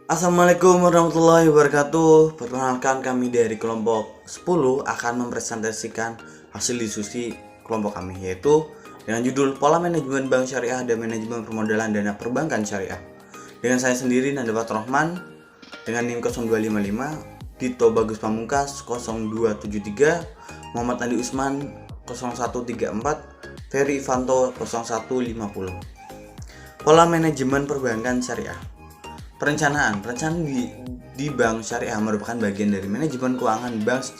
Assalamualaikum warahmatullahi wabarakatuh. Perkenalkan, kami dari kelompok 10 akan mempresentasikan hasil diskusi kelompok kami, yaitu dengan judul Pola Manajemen Bank Syariah dan Manajemen Permodalan Dana Perbankan Syariah. Dengan saya sendiri, Nandapat Rohman, dengan NIM 0255, Dito Bagus Pamungkas 0273, Muhammad Andi Usman 0134, Ferry Ivanto 0150. Pola Manajemen Perbankan Syariah. Perencanaan di bank syariah merupakan bagian dari manajemen keuangan bank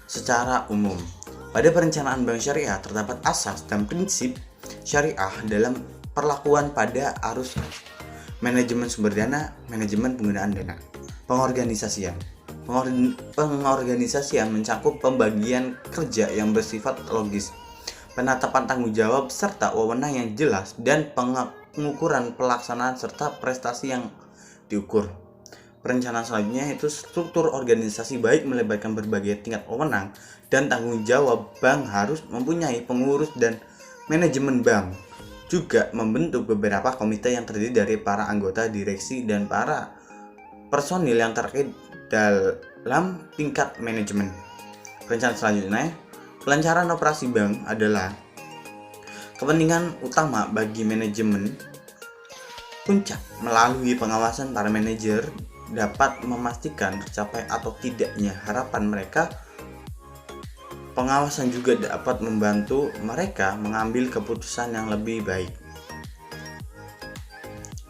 secara umum. Pada perencanaan bank syariah terdapat asas dan prinsip syariah dalam perlakuan pada arus manajemen sumber dana, manajemen penggunaan dana. Pengorganisasian mencakup pembagian kerja yang bersifat logis, penetapan tanggung jawab serta wewenang yang jelas, dan pengukuran pelaksanaan serta prestasi yang diukur. Perencanaan selanjutnya itu struktur organisasi, baik melibatkan berbagai tingkat wewenang dan tanggung jawab. Bank harus mempunyai pengurus dan manajemen bank, juga membentuk beberapa komite yang terdiri dari para anggota direksi dan para personil yang terkait dalam tingkat manajemen. Perencanaan selanjutnya, kelancaran operasi bank adalah kepentingan utama bagi manajemen. Puncak melalui pengawasan para manajer dapat memastikan tercapai atau tidaknya harapan mereka. Pengawasan juga dapat membantu mereka mengambil keputusan yang lebih baik.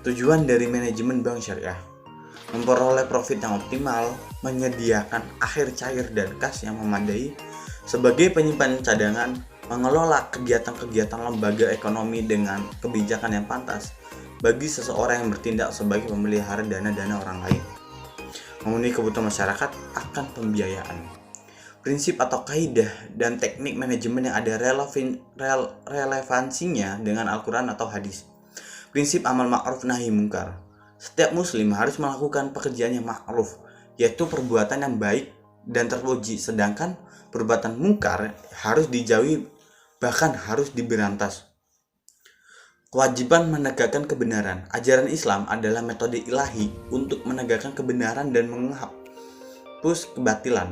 Tujuan dari manajemen bank syariah: memperoleh profit yang optimal, menyediakan akhir cair dan kas yang memadai sebagai penyimpanan cadangan, mengelola kegiatan-kegiatan lembaga ekonomi dengan kebijakan yang pantas bagi seseorang yang bertindak sebagai pemelihara dana-dana orang lain, memenuhi kebutuhan masyarakat akan pembiayaan. Prinsip atau kaidah dan teknik manajemen yang ada relevansinya dengan Al-Quran atau hadis. Prinsip amal ma'ruf nahi mungkar. Setiap muslim harus melakukan pekerjaan yang ma'ruf, yaitu perbuatan yang baik dan terpuji, sedangkan perbuatan mungkar harus dijauhi, bahkan harus diberantas. Kewajiban menegakkan kebenaran. Ajaran Islam adalah metode ilahi untuk menegakkan kebenaran dan menghapus kebatilan,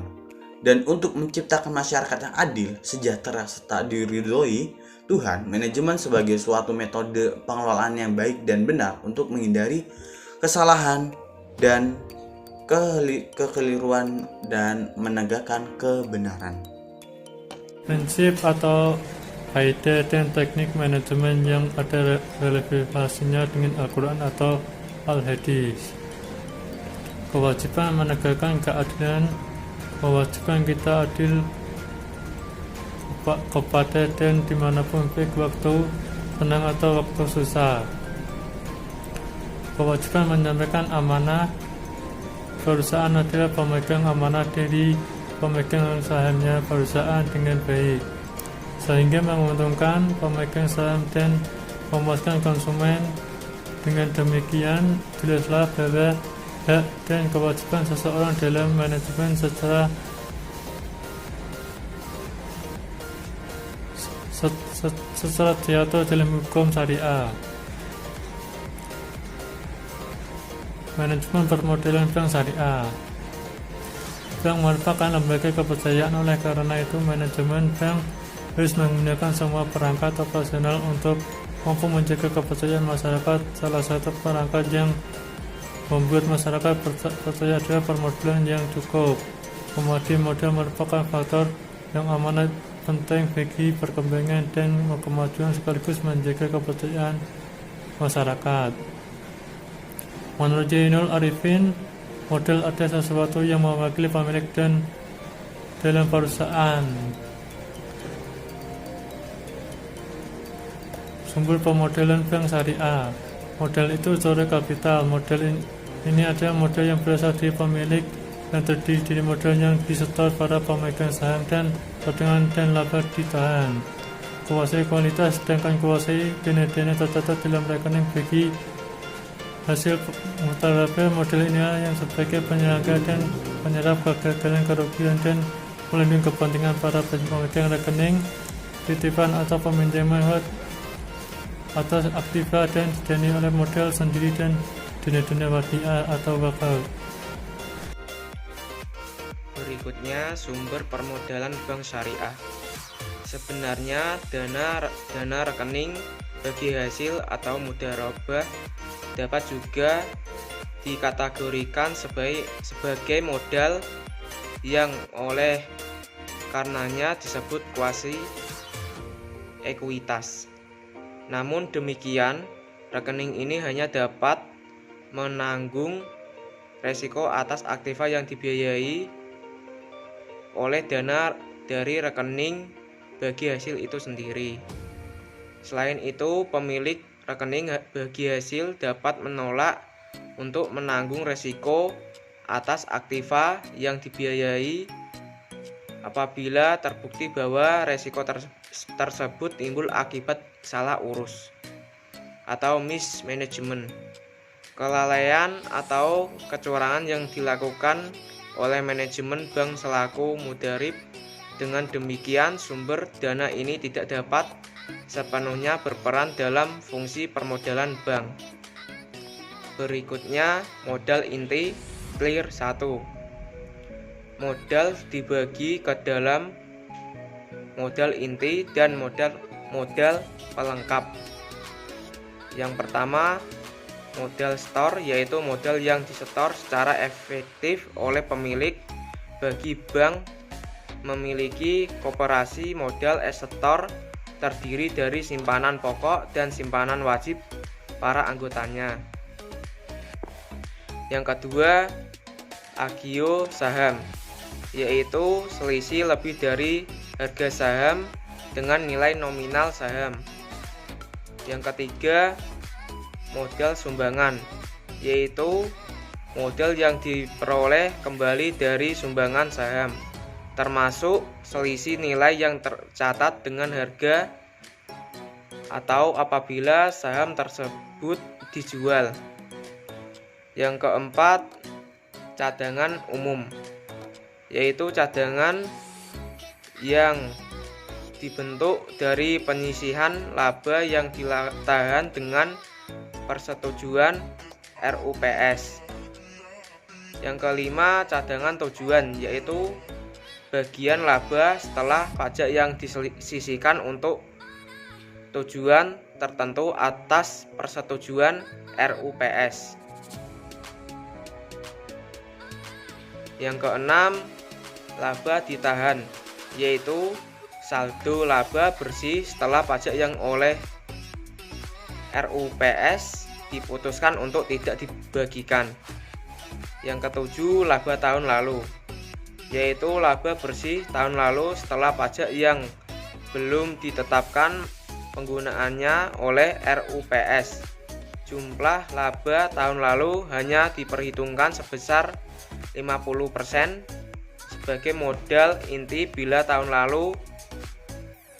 dan untuk menciptakan masyarakat yang adil, sejahtera, serta diridhoi Tuhan. Manajemen sebagai suatu metode pengelolaan yang baik dan benar untuk menghindari kesalahan dan kekeliruan dan menegakkan kebenaran. Prinsip atau kaidah dan teknik manajemen yang ada relevansinya dengan Al-Quran atau Al-Hadis. Kewajiban menegakkan keadilan, mewajibkan kita adil kepada dan dimanapun, baik waktu senang atau waktu susah. Kewajiban menyampaikan amanah. Perusahaan adalah pemegang amanah dari pemegang sahamnya perusahaan dengan baik, sehingga menguntungkan pemegang saham dan memuaskan konsumen. Dengan demikian, jelaslah bahwa hak dan kewajiban seseorang dalam manajemen secara diatur dalam hukum syariah. Manajemen permodalan bank syariah. Bank merupakan lembaga kepercayaan, oleh karena itu manajemen bank harus menggunakan semua perangkat operasional untuk mampu menjaga kepercayaan masyarakat. Salah satu perangkat yang membuat masyarakat percaya adalah permodalan yang cukup. Kemudian modal merupakan faktor yang amat penting bagi perkembangan dan kemajuan sekaligus menjaga kepercayaan masyarakat. Menurut Zainul Arifin, modal adalah sesuatu yang mewakili pemilik dan dalam perusahaan. Sumber pemodalan bank syariah. Modal itu sumber kapital. Modal ini adalah modal yang berasal dari pemilik dan terdiri dari modal yang disetor para pemegang saham dan cadangan dan laba ditahan. Kuasai kualitas, sedangkan kuasai dana-dana tercatat dalam rekening bagi hasil mutarabah. Modal ini yang sebagai penyangga dan penyerap kegagalan, kerugian, dan melindungi kepentingan para pemegang rekening titipan atau peminjaman atas aktiva dan didanai oleh modal sendiri dan dunia wadiah atau wakaf. Berikutnya, sumber permodalan bank syariah. Sebenarnya dana rekening bagi hasil atau mudharabah dapat juga dikategorikan sebagai modal yang oleh karenanya disebut kuasi ekuitas. Namun demikian, rekening ini hanya dapat menanggung resiko atas aktiva yang dibiayai oleh dana dari rekening bagi hasil itu sendiri. Selain itu, pemilik rekening bagi hasil dapat menolak untuk menanggung resiko atas aktiva yang dibiayai apabila terbukti bahwa resiko tersebut timbul akibat salah urus atau mismanagement, kelalaian atau kecurangan yang dilakukan oleh manajemen bank selaku mudharib. Dengan demikian, sumber dana ini tidak dapat sepenuhnya berperan dalam fungsi permodalan bank. Berikutnya, modal inti clear 1. Modal dibagi ke dalam modal inti dan modal pelengkap. Yang pertama, modal store, yaitu modal yang disetor secara efektif oleh pemilik. Bagi bank memiliki koperasi, modal store terdiri dari simpanan pokok dan simpanan wajib para anggotanya. Yang kedua, agio saham, yaitu selisih lebih dari harga saham dengan nilai nominal saham. Yang ketiga, modal sumbangan, yaitu modal yang diperoleh kembali dari sumbangan saham, termasuk selisih nilai yang tercatat dengan harga atau apabila saham tersebut dijual. Yang keempat, cadangan umum, yaitu cadangan yang dibentuk dari penyisihan laba yang ditahan dengan persetujuan RUPS. Yang kelima, cadangan tujuan, yaitu bagian laba setelah pajak yang disisihkan untuk tujuan tertentu atas persetujuan RUPS. Yang keenam, laba ditahan, yaitu saldo laba bersih setelah pajak yang oleh RUPS diputuskan untuk tidak dibagikan. Yang ketujuh, laba tahun lalu, yaitu laba bersih tahun lalu setelah pajak yang belum ditetapkan penggunaannya oleh RUPS. Jumlah laba tahun lalu hanya diperhitungkan sebesar 50% sebagai modal inti. Bila tahun lalu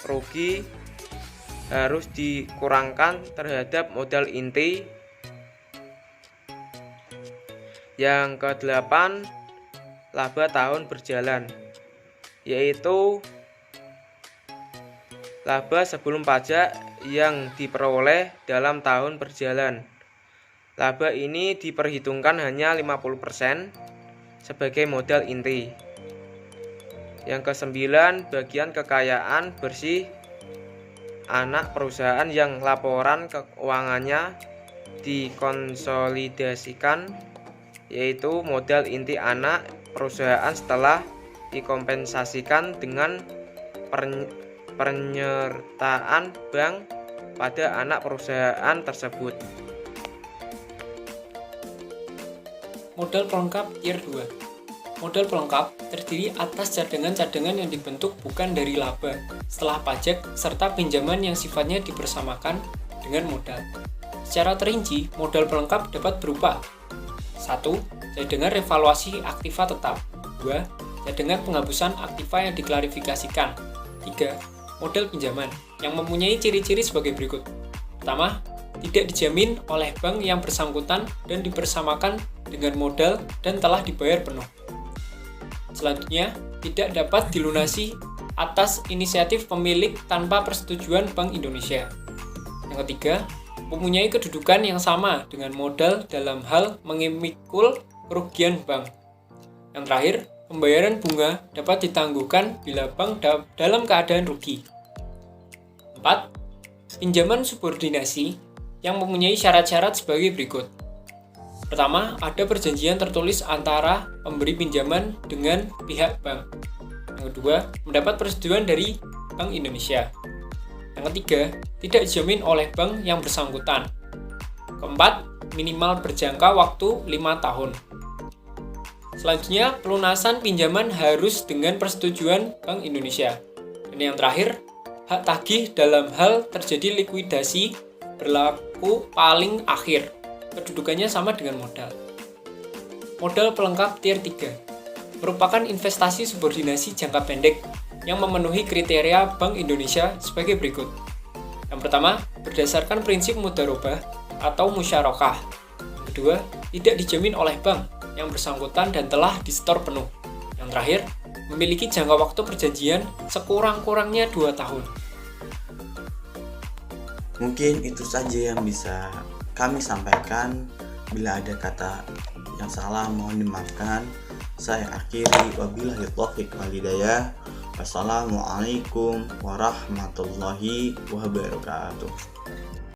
rugi, harus dikurangkan terhadap modal inti. Yang kedelapan, laba tahun berjalan, yaitu laba sebelum pajak yang diperoleh dalam tahun berjalan. Laba ini diperhitungkan hanya 50% sebagai modal inti. Yang kesembilan, bagian kekayaan bersih anak perusahaan yang laporan keuangannya dikonsolidasikan, yaitu modal inti anak perusahaan setelah dikompensasikan dengan penyertaan bank pada anak perusahaan tersebut. Modal pelengkap Tier 2. Modal pelengkap terdiri atas cadangan-cadangan yang dibentuk bukan dari laba setelah pajak serta pinjaman yang sifatnya dibersamakan dengan modal. Secara terinci, modal pelengkap dapat berupa 1. Cadangan revaluasi aktiva tetap. 2. Cadangan penghapusan aktiva yang diklarifikasikan. 3. Modal pinjaman yang mempunyai ciri-ciri sebagai berikut. Pertama, tidak dijamin oleh bank yang bersangkutan dan dibersamakan dengan modal dan telah dibayar penuh. Selanjutnya, tidak dapat dilunasi atas inisiatif pemilik tanpa persetujuan Bank Indonesia. Yang ketiga, mempunyai kedudukan yang sama dengan modal dalam hal memikul kerugian bank. Yang terakhir, pembayaran bunga dapat ditangguhkan bila bank dalam keadaan rugi. 4. Pinjaman subordinasi yang mempunyai syarat-syarat sebagai berikut. Pertama, ada perjanjian tertulis antara pemberi pinjaman dengan pihak bank. Yang kedua, mendapat persetujuan dari Bank Indonesia. Yang ketiga, tidak dijamin oleh bank yang bersangkutan. Keempat, minimal berjangka waktu 5 tahun. Selanjutnya, pelunasan pinjaman harus dengan persetujuan Bank Indonesia. Dan yang terakhir, hak tagih dalam hal terjadi likuidasi berlaku paling akhir. Kedudukannya sama dengan modal. Modal pelengkap tier 3 merupakan investasi subordinasi jangka pendek yang memenuhi kriteria Bank Indonesia sebagai berikut. Yang pertama, berdasarkan prinsip mudharabah atau musyarakah. Yang kedua, tidak dijamin oleh bank yang bersangkutan dan telah disetor penuh. Yang terakhir, memiliki jangka waktu perjanjian sekurang-kurangnya 2 tahun. Mungkin itu saja yang bisa kami sampaikan. Bila ada kata yang salah mohon dimaafkan. Saya akhiri, wabillahi taufiq wal hidayah. Wassalamualaikum warahmatullahi wabarakatuh.